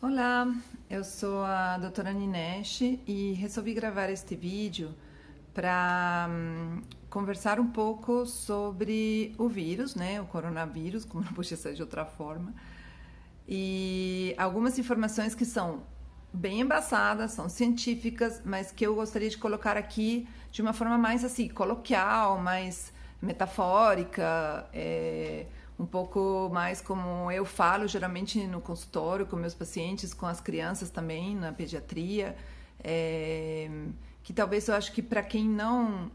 Olá, eu sou a doutora Ninesh e resolvi gravar este vídeo para conversar um pouco sobre o vírus, né, o coronavírus, como não podia ser de outra forma, e algumas informações que são bem embaçadas, são científicas, mas que eu gostaria de colocar aqui de uma forma mais assim, coloquial, mais metafórica, um pouco mais como eu falo geralmente no consultório com meus pacientes, com as crianças também, na pediatria, é, que talvez eu acho que para quem não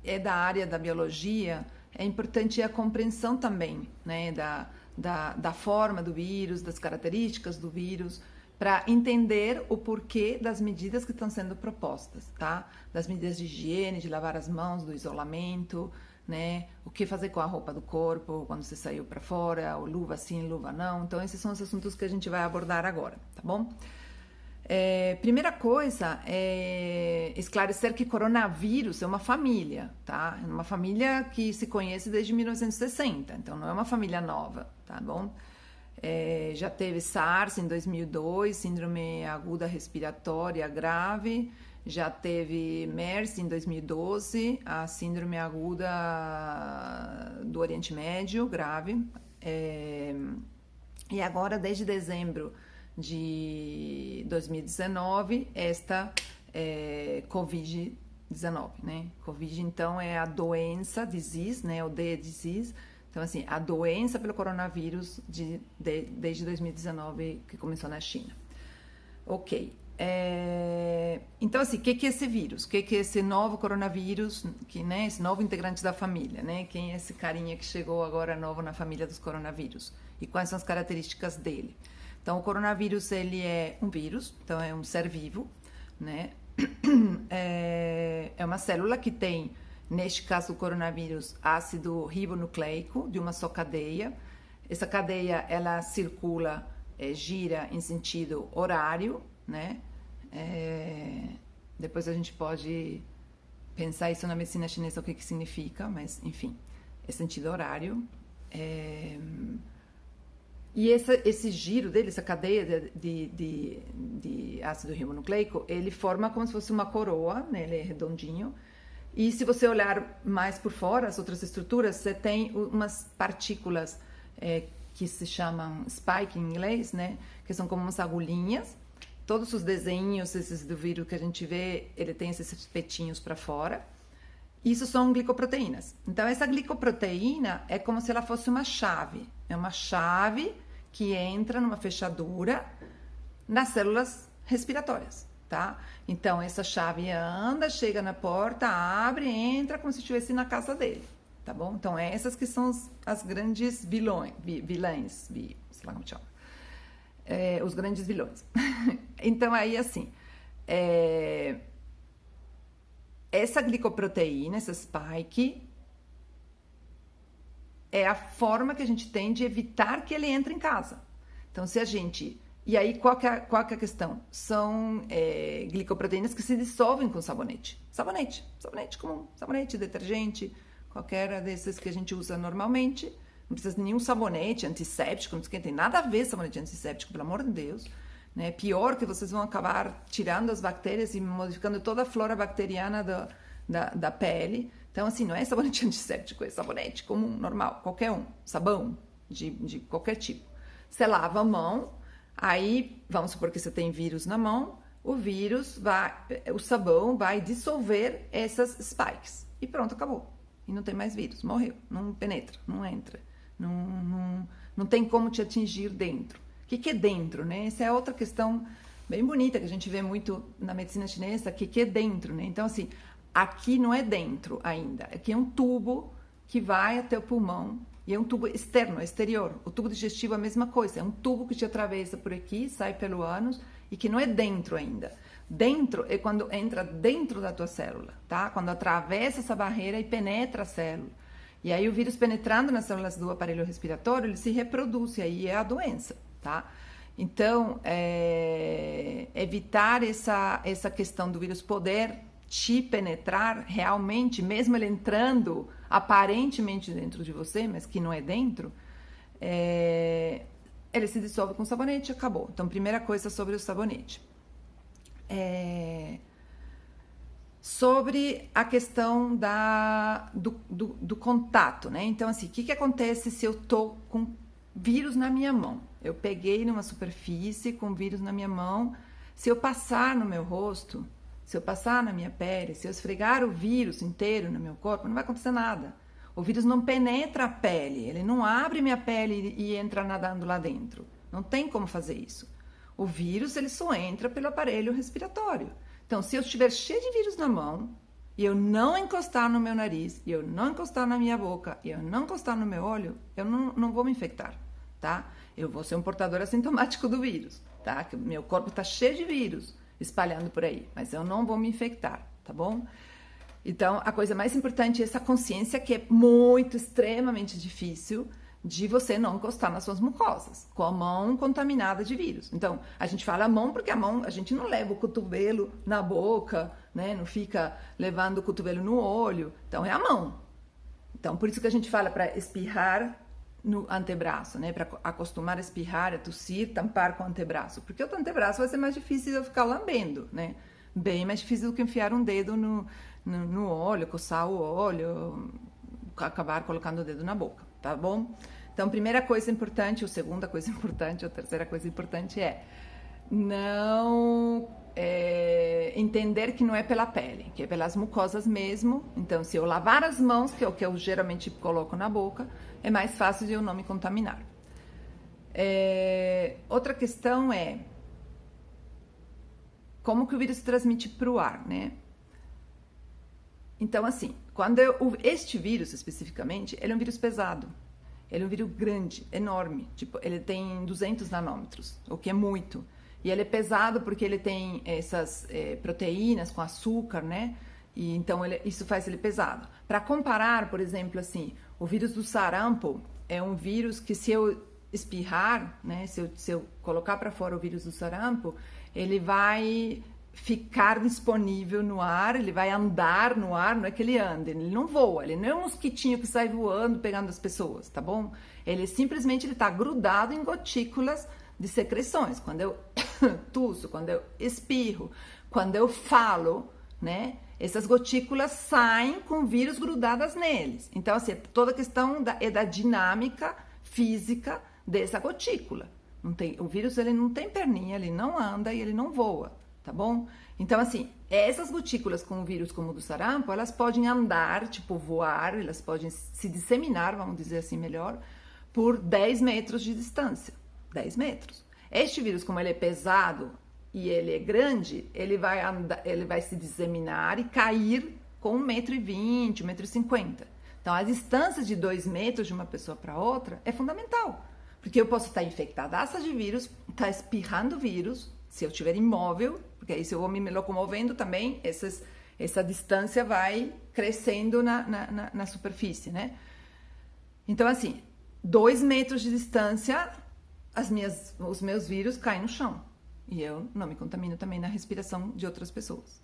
é da área da biologia, é importante a compreensão também, né, da forma do vírus, das características do vírus, para entender o porquê das medidas que estão sendo propostas, tá? Das medidas de higiene, de lavar as mãos, do isolamento, né? O que fazer com a roupa do corpo quando você saiu para fora, ou luva sim, luva não. Então, esses são os assuntos que a gente vai abordar agora, tá bom? Primeira coisa é esclarecer que coronavírus é uma família, tá? É uma família que se conhece desde 1960, então não é uma família nova, tá bom? Já teve SARS em 2002, síndrome aguda respiratória grave, já teve MERS em 2012, a síndrome aguda do Oriente Médio grave, e agora desde dezembro de 2019, esta Covid-19, né? Covid, então, é a doença, disease, né? O D é disease. Então, assim, a doença pelo coronavírus desde 2019, que começou na China. Ok. Então, assim, o que é esse vírus? O que é esse novo coronavírus, né, esse novo integrante da família, né? Quem é esse carinha que chegou agora novo na família dos coronavírus? E quais são as características dele? Então, o coronavírus, ele é um vírus, então é um ser vivo, né? É uma célula que tem, neste caso, o coronavírus, ácido ribonucleico de uma só cadeia. Essa cadeia, ela circula, gira em sentido horário, né? Depois a gente pode pensar isso na medicina chinesa, o que significa, mas, enfim, é sentido horário. E esse giro dele, essa cadeia de ácido ribonucleico, ele forma como se fosse uma coroa, né? Ele é redondinho. E se você olhar mais por fora, as outras estruturas, você tem umas partículas que se chamam spike em inglês, né? Que são como umas agulhinhas. Todos os desenhos, esses do vírus que a gente vê, ele tem esses petinhos para fora. Isso são glicoproteínas. Então, essa glicoproteína é como se ela fosse uma chave. É uma chave que entra numa fechadura nas células respiratórias, tá? Então, essa chave anda, chega na porta, abre, entra como se estivesse na casa dele, tá bom? Então, essas que são as grandes vilãs, sei lá como chama. Os grandes vilões. Então, aí, assim, essa glicoproteína, essa spike, é a forma que a gente tem de evitar que ele entre em casa. Então, se a gente... E aí, qual que é a questão? São glicoproteínas que se dissolvem com sabonete. Sabonete comum, sabonete, detergente, qualquer desses que a gente usa normalmente. Não precisa de nenhum sabonete antisséptico, não tem nada a ver sabonete antisséptico, pelo amor de Deus. Né? Pior que vocês vão acabar tirando as bactérias e modificando toda a flora bacteriana da pele. Então, assim, não é sabonete antisséptico, é sabonete comum, normal, qualquer um, sabão de qualquer tipo. Você lava a mão, aí, vamos supor que você tem vírus na mão, o sabão vai dissolver essas spikes. E pronto, acabou. E não tem mais vírus, morreu, não penetra, não entra, não tem como te atingir dentro. O que é dentro, né? Essa é outra questão bem bonita que a gente vê muito na medicina chinesa, o que é dentro, né? Então, assim, aqui não é dentro ainda, aqui é um tubo que vai até o pulmão e é um tubo externo, exterior. O tubo digestivo é a mesma coisa, é um tubo que te atravessa por aqui, sai pelo ânus e que não é dentro ainda. Dentro é quando entra dentro da tua célula, tá? Quando atravessa essa barreira e penetra a célula. E aí o vírus penetrando nas células do aparelho respiratório, ele se reproduz e aí é a doença, tá? Então, evitar essa questão do vírus poder te penetrar realmente, mesmo ele entrando aparentemente dentro de você, mas que não é dentro, ele se dissolve com sabonete e acabou. Então, primeira coisa sobre o sabonete. Sobre a questão do contato, né? Então, assim, o que acontece se eu tô com vírus na minha mão? Eu peguei numa superfície com vírus na minha mão. Se eu passar no meu rosto, se eu passar na minha pele, se eu esfregar o vírus inteiro no meu corpo, não vai acontecer nada. O vírus não penetra a pele, ele não abre minha pele e entra nadando lá dentro. Não tem como fazer isso. O vírus, ele só entra pelo aparelho respiratório. Então, se eu estiver cheio de vírus na mão e eu não encostar no meu nariz, e eu não encostar na minha boca, e eu não encostar no meu olho, eu não vou me infectar, tá? Eu vou ser um portador assintomático do vírus, tá? Que o meu corpo está cheio de vírus espalhando por aí, mas eu não vou me infectar, tá bom? Então, a coisa mais importante é essa consciência que é muito, extremamente difícil de você não encostar nas suas mucosas, com a mão contaminada de vírus. Então, a gente fala a mão porque a mão, a gente não leva o cotovelo na boca, né? Não fica levando o cotovelo no olho. Então, é a mão. Então, por isso que a gente fala para espirrar no antebraço, né? Para acostumar a espirrar, a tossir, tampar com o antebraço. Porque o antebraço vai ser mais difícil de eu ficar lambendo, né? Bem mais difícil do que enfiar um dedo no olho, coçar o olho, acabar colocando o dedo na boca, tá bom? Então, primeira coisa importante, ou segunda coisa importante, ou terceira coisa importante é não entender que não é pela pele, que é pelas mucosas mesmo. Então, se eu lavar as mãos, que é o que eu geralmente coloco na boca, é mais fácil de eu não me contaminar. Outra questão é como que o vírus se transmite para o ar, né? Então, assim, este vírus especificamente, ele é um vírus pesado. Ele é um vírus grande, enorme. Tipo, ele tem 200 nanômetros, o que é muito. E ele é pesado porque ele tem essas proteínas com açúcar, né? E então isso faz ele pesado. Para comparar, por exemplo, assim, o vírus do sarampo é um vírus que se eu espirrar, né? Se eu colocar para fora o vírus do sarampo, ele vai ficar disponível no ar, ele vai andar no ar, não é que ele anda, ele não voa, ele não é um mosquitinho que sai voando pegando as pessoas, tá bom? Ele simplesmente está grudado em gotículas de secreções. Quando eu tusso, quando eu espirro, quando eu falo, né? Essas gotículas saem com vírus grudadas neles. Então, assim, toda a questão é da dinâmica física dessa gotícula. O vírus, ele não tem perninha, ele não anda e ele não voa. Tá bom? Então, assim, essas gotículas com o vírus como o do sarampo, elas podem andar, tipo voar, elas podem se disseminar, vamos dizer assim melhor, por 10 metros de distância. 10 metros. Este vírus, como ele é pesado e ele é grande, ele vai se disseminar e cair com 1,20 m, 1,50 m. Então, a distância de 2 metros de uma pessoa para outra é fundamental. Porque eu posso estar infectadaça de vírus, estar espirrando vírus, se eu estiver imóvel, porque aí se eu vou me locomovendo também, essa distância vai crescendo na superfície, né? Então, assim, 2 metros de distância, os meus vírus caem no chão. E eu não me contamino também na respiração de outras pessoas.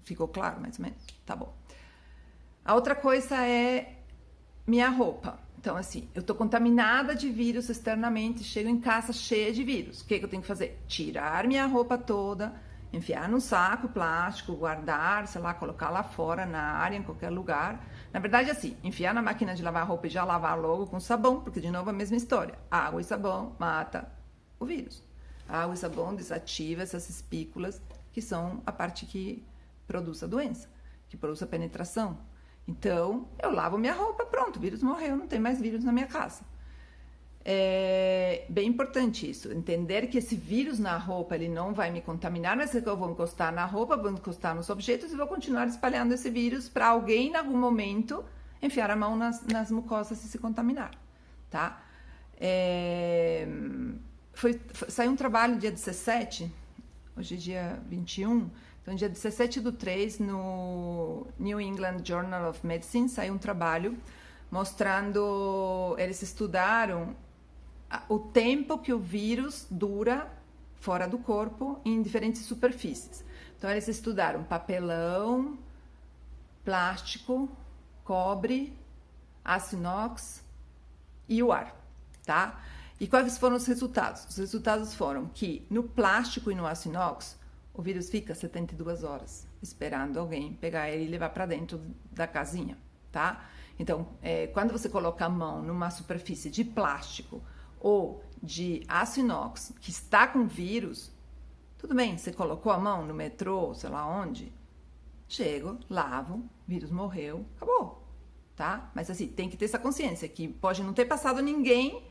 Ficou claro, mais ou menos? Tá bom. A outra coisa é minha roupa. Então, assim, eu tô contaminada de vírus externamente, chego em casa cheia de vírus. O que eu tenho que fazer? Tirar minha roupa toda, enfiar num saco plástico, guardar, sei lá, colocar lá fora, na área, em qualquer lugar. Na verdade, assim, enfiar na máquina de lavar roupa e já lavar logo com sabão, porque, de novo, a mesma história. Água e sabão mata o vírus. Água e sabão desativa essas espículas, que são a parte que produz a doença, que produz a penetração. Então, eu lavo minha roupa, pronto, o vírus morreu, não tem mais vírus na minha casa. É bem importante isso, entender que esse vírus na roupa, ele não vai me contaminar, mas é que eu vou encostar na roupa, vou encostar nos objetos e vou continuar espalhando esse vírus para alguém, em algum momento, enfiar a mão nas mucosas e se contaminar, tá? Saiu um trabalho dia 17, hoje é dia 21, então dia 17/3, no New England Journal of Medicine, saiu um trabalho mostrando, eles estudaram o tempo que o vírus dura fora do corpo em diferentes superfícies. Então, eles estudaram papelão, plástico, cobre, aço inox e o ar, tá? E quais foram os resultados? Os resultados foram que no plástico e no aço inox, o vírus fica 72 horas esperando alguém pegar ele e levar para dentro da casinha, tá? Então, quando você coloca a mão numa superfície de plástico ou de aço inox que está com vírus, tudo bem, você colocou a mão no metrô, sei lá onde, chego, lavo, vírus morreu, acabou, tá? Mas assim, tem que ter essa consciência que pode não ter passado ninguém,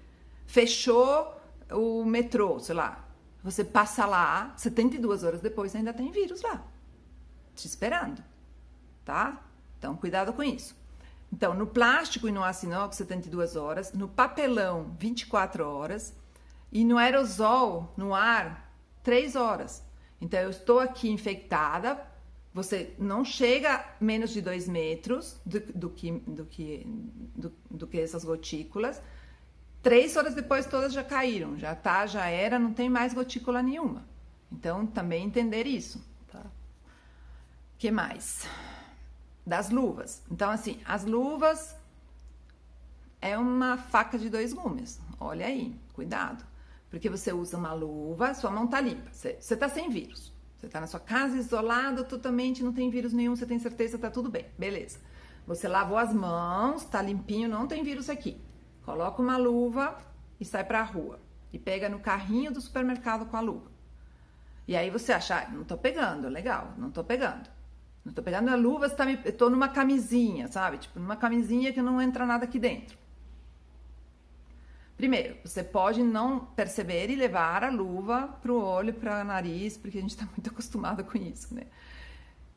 fechou o metrô, sei lá, você passa lá, 72 horas depois ainda tem vírus lá, te esperando, tá? Então, cuidado com isso. Então, no plástico e no aço inox, 72 horas, no papelão, 24 horas, e no aerosol, no ar, 3 horas. Então, eu estou aqui infectada, você não chega a menos de 2 metros do que essas gotículas. 3 horas depois, todas já caíram, já era, não tem mais gotícula nenhuma. Então, também entender isso, tá? Que mais? Das luvas. Então, assim, as luvas é uma faca de 2 gumes. Olha aí, cuidado. Porque você usa uma luva, sua mão tá limpa. Você tá sem vírus. Você tá na sua casa isolado totalmente, não tem vírus nenhum, você tem certeza, tá tudo bem. Beleza. Você lavou as mãos, tá limpinho, não tem vírus aqui. Coloca uma luva e sai pra rua. E pega no carrinho do supermercado com a luva. E aí você acha, não tô pegando, legal, não tô pegando. Não tô pegando a luva, eu tô numa camisinha, sabe? Tipo, numa camisinha que não entra nada aqui dentro. Primeiro, você pode não perceber e levar a luva pro olho, pro nariz, porque a gente tá muito acostumado com isso, né?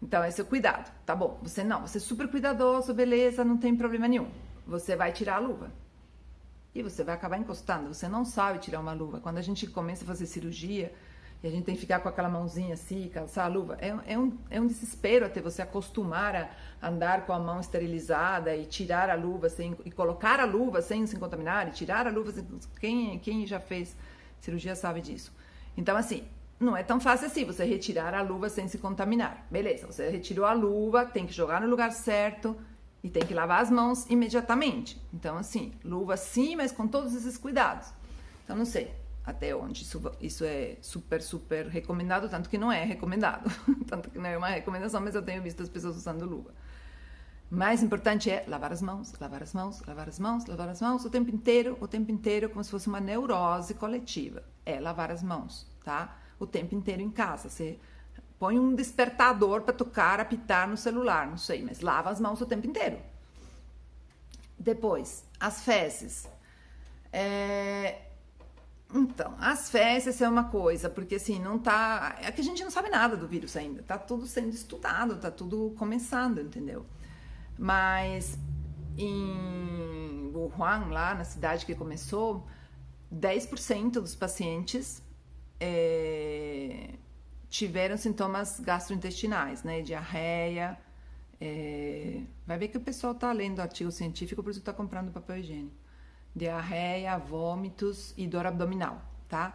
Então, esse é o cuidado, tá bom? Você é super cuidadoso, beleza, não tem problema nenhum. Você vai tirar a luva. E você vai acabar encostando, você não sabe tirar uma luva. Quando a gente começa a fazer cirurgia, e a gente tem que ficar com aquela mãozinha assim, calçar a luva. É um desespero até você acostumar a andar com a mão esterilizada e tirar a luva e colocar a luva sem se contaminar e tirar a luva quem já fez cirurgia sabe disso. Então, assim, não é tão fácil assim você retirar a luva sem se contaminar. Beleza, você retirou a luva, tem que jogar no lugar certo e tem que lavar as mãos imediatamente. Então, assim, luva sim, mas com todos esses cuidados. Então, não sei até onde isso é super recomendado, tanto que não é recomendado, tanto que não é uma recomendação, mas eu tenho visto as pessoas usando luva. Mais importante é lavar as mãos, lavar as mãos, lavar as mãos, lavar as mãos o tempo inteiro, como se fosse uma neurose coletiva. É lavar as mãos, tá? O tempo inteiro em casa. Você põe um despertador para tocar, apitar no celular, não sei, mas lava as mãos o tempo inteiro. Depois, as fezes. Então, as fezes é uma coisa, porque assim, não tá. É que a gente não sabe nada do vírus ainda. Tá tudo sendo estudado, tá tudo começando, entendeu? Mas em Wuhan, lá na cidade que começou, 10% dos pacientes tiveram sintomas gastrointestinais, né? Diarreia. Vai ver que o pessoal tá lendo artigo científico, por isso tá comprando papel higiênico. Diarreia, vômitos e dor abdominal, tá?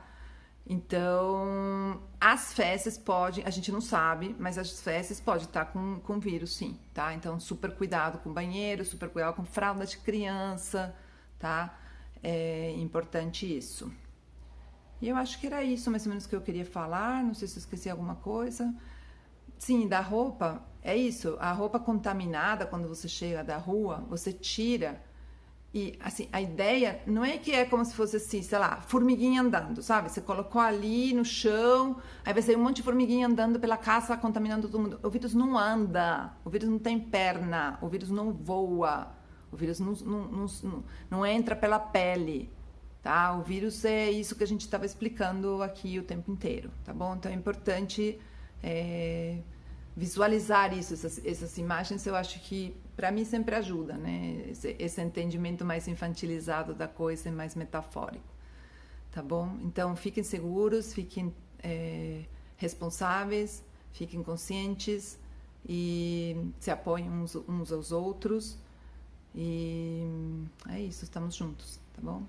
Então, as fezes podem, a gente não sabe, mas as fezes podem estar com vírus, sim, tá? Então, super cuidado com banheiro, super cuidado com fralda de criança, tá? É importante isso. E eu acho que era isso, mais ou menos, que eu queria falar, não sei se eu esqueci alguma coisa. Sim, da roupa, é isso, a roupa contaminada, quando você chega da rua, você tira. E, assim, a ideia não é que é como se fosse assim, sei lá, formiguinha andando, sabe? Você colocou ali no chão, aí vai sair um monte de formiguinha andando pela casa, contaminando todo mundo. O vírus não anda, o vírus não tem perna, o vírus não voa, o vírus não entra pela pele, tá? O vírus é isso que a gente estava explicando aqui o tempo inteiro, tá bom? Então é importante visualizar isso, essas imagens, eu acho que para mim sempre ajuda, né? Esse entendimento mais infantilizado da coisa, mais metafórico, tá bom? Então fiquem seguros, fiquem responsáveis, fiquem conscientes e se apoiem uns aos outros. E é isso, estamos juntos, tá bom?